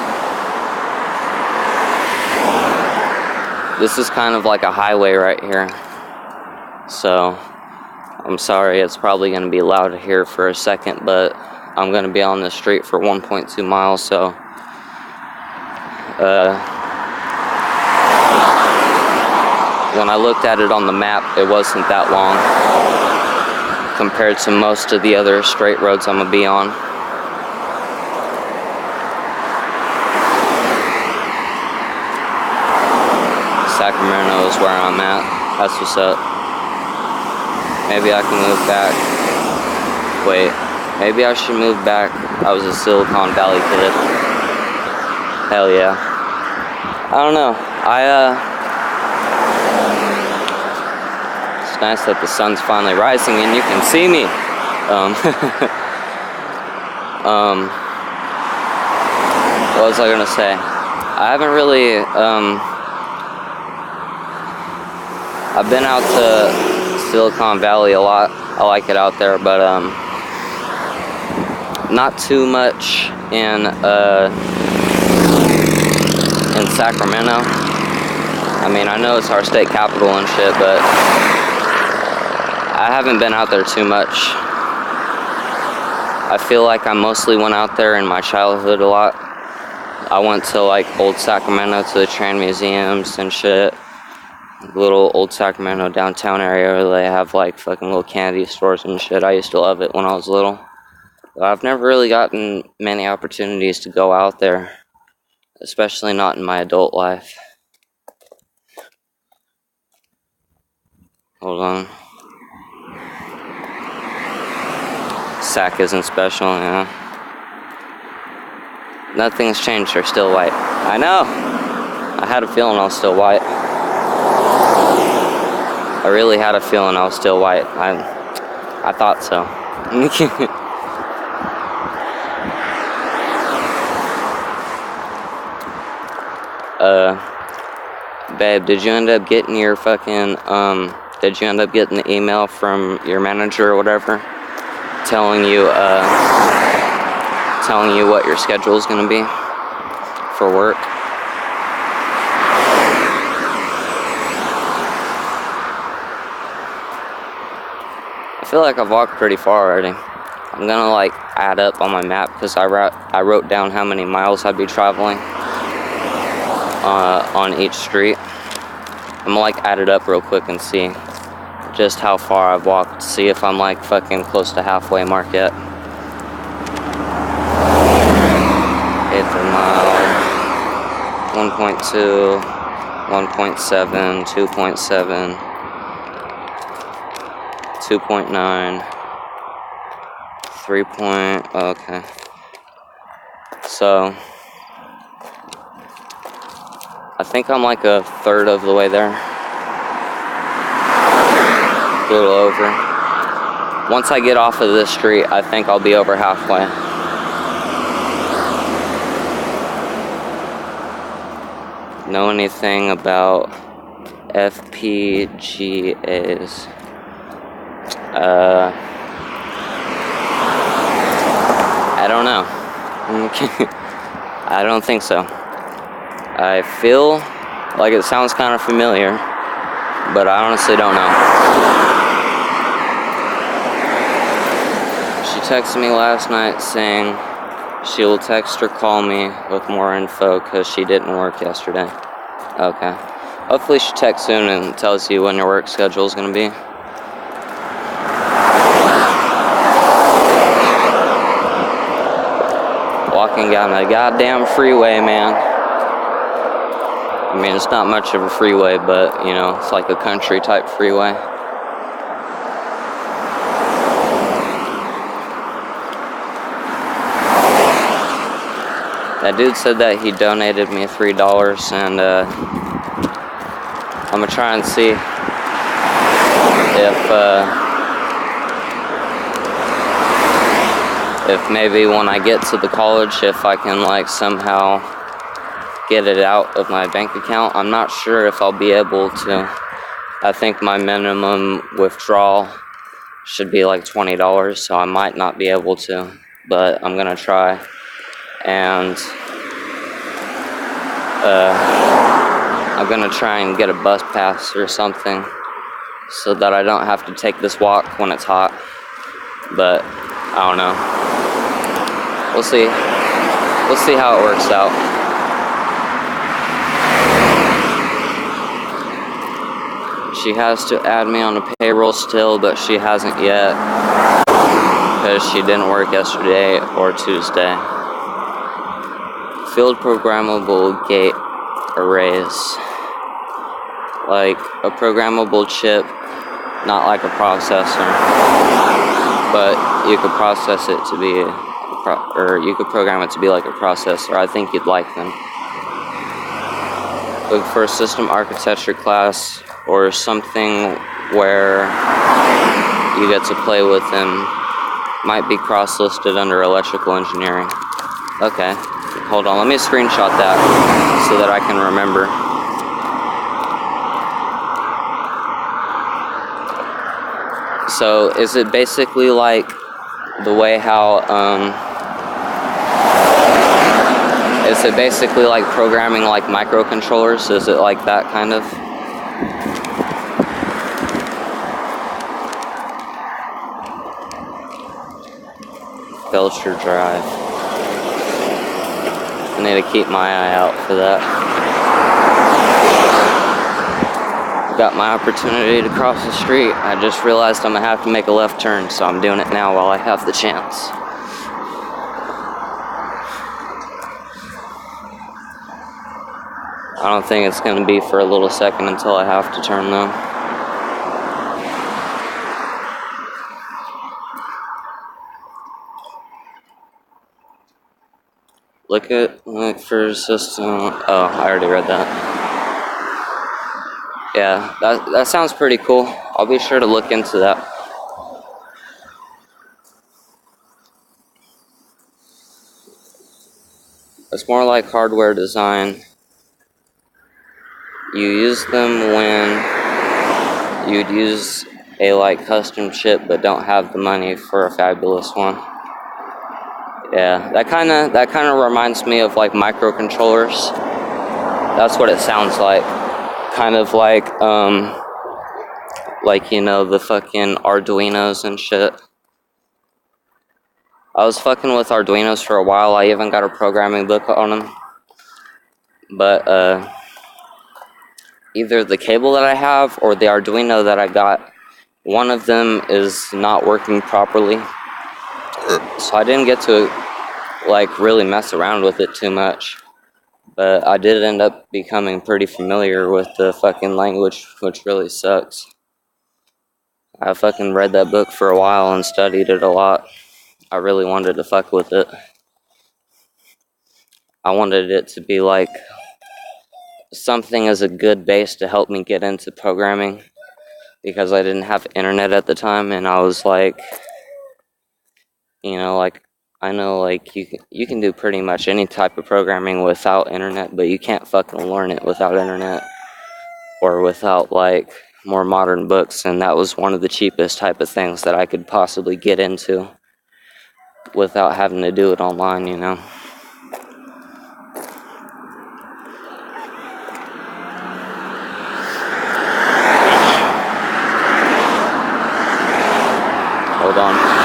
This is kind of like a highway right here. So, I'm sorry, it's probably going to be loud here for a second, but I'm going to be on this street for 1.2 miles, so when I looked at it on the map, it wasn't that long compared to most of the other straight roads I'm going to be on. Sacramento is where I'm at. That's what's up. Maybe I can move back. Wait, maybe I should move back. I was a Silicon Valley kid. Hell yeah. I don't know. It's nice that the sun's finally rising and you can see me. Um, what was I gonna say? I haven't really, I've been out to Silicon Valley a lot. I like it out there, but, not too much in Sacramento. I mean, I know it's our state capital and shit, but I haven't been out there too much. I feel like I mostly went out there in my childhood a lot. I went to like old Sacramento to the train museums and shit. Little old Sacramento downtown area where they have like fucking little candy stores and shit. I used to love it when I was little. But I've never really gotten many opportunities to go out there, especially not in my adult life. Hold on. Sac isn't special, yeah. Nothing's changed, they're still white. I know! I had a feeling I was still white. I really had a feeling I was still white. I thought so. Babe, did you end up getting your fucking, did you end up getting the email from your manager or whatever? Telling you what your schedule is gonna be for work? I feel like I've walked pretty far already. I'm gonna like add up on my map because I wrote down how many miles I'd be traveling on each street. I'm gonna like add it up real quick and see just how far I've walked, see if I'm like fucking close to halfway mark yet. Eighth of mile, 1.2, 1.7, 2.7, 2.9, 3. Okay. So I think I'm like a third of the way there. A little over. Once I get off of this street, I think I'll be over halfway. Know anything about FPGAs? I don't know. I don't think so. I feel like it sounds kind of familiar, but I honestly don't know. She texted me last night saying she will text or call me with more info because she didn't work yesterday. Okay. Hopefully she texts soon and tells you when your work schedule is going to be. Walking down the goddamn freeway, man. I mean, it's not much of a freeway, but, you know, it's like a country type freeway. That dude said that he donated me $3, and I'm gonna try and see if maybe when I get to the college, if I can like somehow get it out of my bank account. I'm not sure if I'll be able to. I think my minimum withdrawal should be like $20, so I might not be able to, but I'm gonna try. And I'm gonna try and get a bus pass or something so that I don't have to take this walk when it's hot. But I don't know. We'll see. We'll see how it works out. She has to add me on the payroll still, but she hasn't yet because she didn't work yesterday or Tuesday. Field programmable gate arrays. Like a programmable chip, not like a processor, but you could process it to be, or you could program it to be like a processor. I think you'd like them. Look for a system architecture class or something where you get to play with them Might be cross-listed under electrical engineering. Okay, hold on, let me screenshot that so that I can remember. So, is it basically like the way how, is it basically like programming like microcontrollers? Is it like that kind of? Belcher Drive. I need to keep my eye out for that. Got my opportunity to cross the street. I just realized I'm gonna have to make a left turn, so I'm doing it now while I have the chance. I don't think it's gonna be for a little second until I have to turn though. Look for system. Oh, I already read that. Yeah, that sounds pretty cool. I'll be sure to look into that. It's more like hardware design. You use them when you'd use a like custom chip but don't have the money for a fabulous one. Yeah, that kind of reminds me of like microcontrollers. That's what it sounds like. Kind of like you know, the fucking Arduinos and shit. I was fucking with Arduinos for a while. I even got a programming book on them. But either the cable that I have or the Arduino that I got, one of them is not working properly. So I didn't get to like really mess around with it too much. But I did end up becoming pretty familiar with the fucking language, which really sucks. I fucking read that book for a while and studied it a lot. I really wanted to fuck with it. I wanted it to be like something as a good base to help me get into programming, because I didn't have internet at the time, and I was like, you know, like, I know like you can do pretty much any type of programming without internet, but you can't fucking learn it without internet or without like more modern books, and that was one of the cheapest type of things that I could possibly get into without having to do it online, you know. Hold on.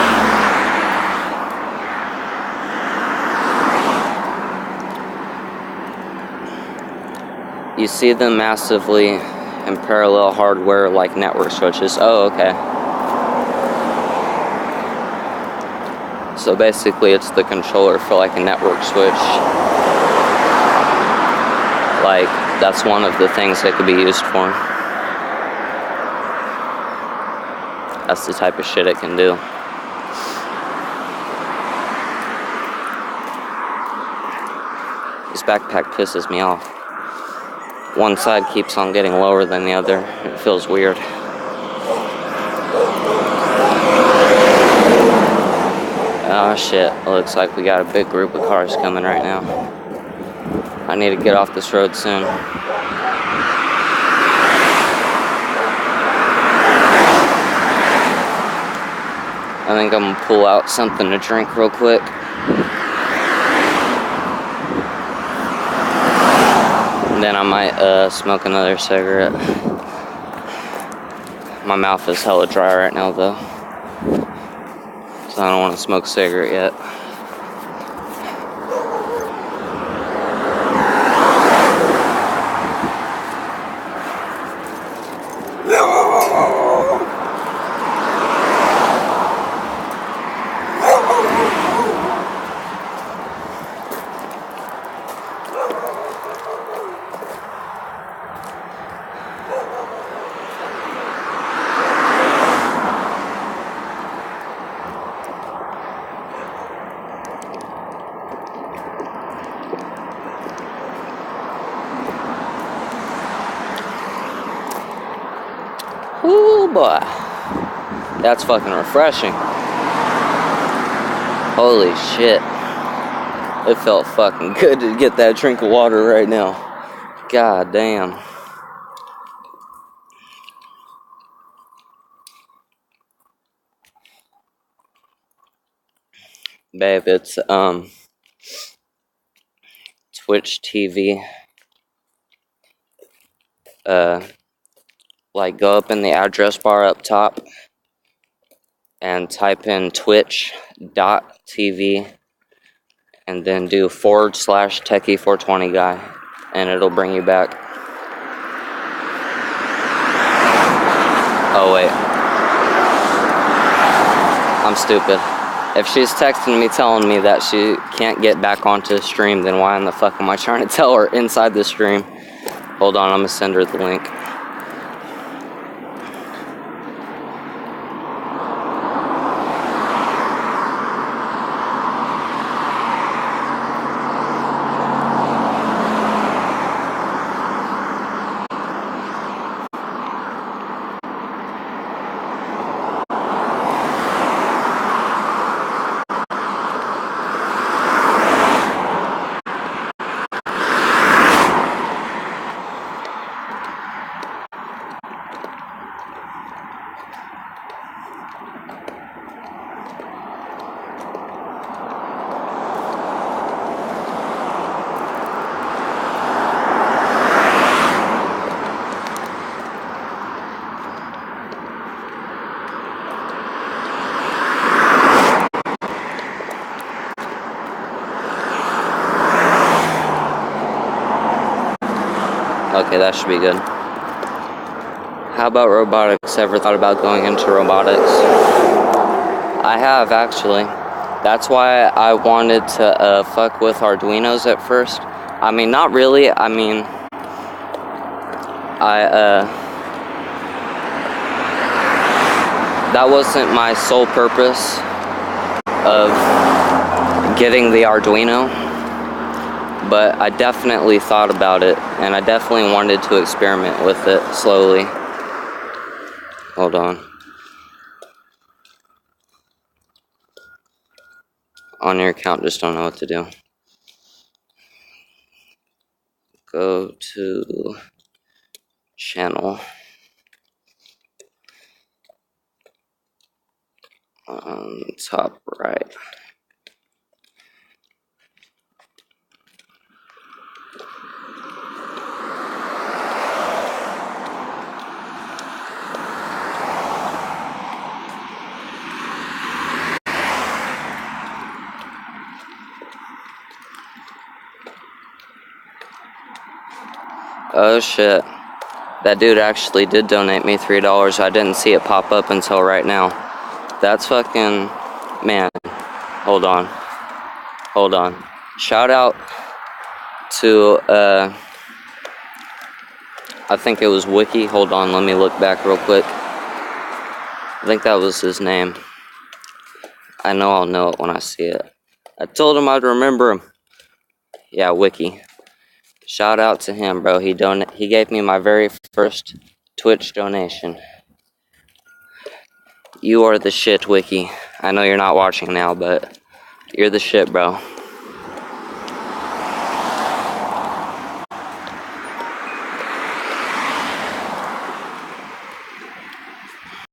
You see them massively in parallel hardware like network switches. Oh, okay. So basically it's the controller for like a network switch. Like, that's one of the things it could be used for. That's the type of shit it can do. This backpack pisses me off. One side keeps on getting lower than the other. It feels weird. Oh shit, it looks like we got a big group of cars coming right now. I need to get off this road soon. I think I'm gonna pull out something to drink real quick. And then I might smoke another cigarette. My mouth is hella dry right now though, so I don't want to smoke a cigarette yet. Ooh boy, that's fucking refreshing. Holy shit. It felt fucking good to get that drink of water right now. God damn. Babe, it's Twitch TV. Like go up in the address bar up top and type in twitch.tv and then do /techie420 guy and it'll bring you back. Oh wait. I'm stupid. If she's texting me telling me that she can't get back onto the stream, then why in the fuck am I trying to tell her inside the stream? Hold on, I'm gonna send her the link. Okay, that should be good. How about robotics? Ever thought about going into robotics? I have, actually. That's why I wanted to fuck with Arduinos at first. I mean, not really. I mean, that wasn't my sole purpose of getting the Arduino, but I definitely thought about it, and I definitely wanted to experiment with it slowly. Hold on. On your account, just don't know what to do. Go to channel. Top right. Oh shit. That dude actually did donate me $3. I didn't see it pop up until right now. That's fucking... Man. Hold on. Hold on. Shout out to, I think it was Wiki. Hold on, let me look back real quick. I think that was his name. I know I'll know it when I see it. I told him I'd remember him. Yeah, Wiki. Shout out to him, bro. He gave me my very first Twitch donation. You are the shit, Wiki. I know you're not watching now, but you're the shit, bro.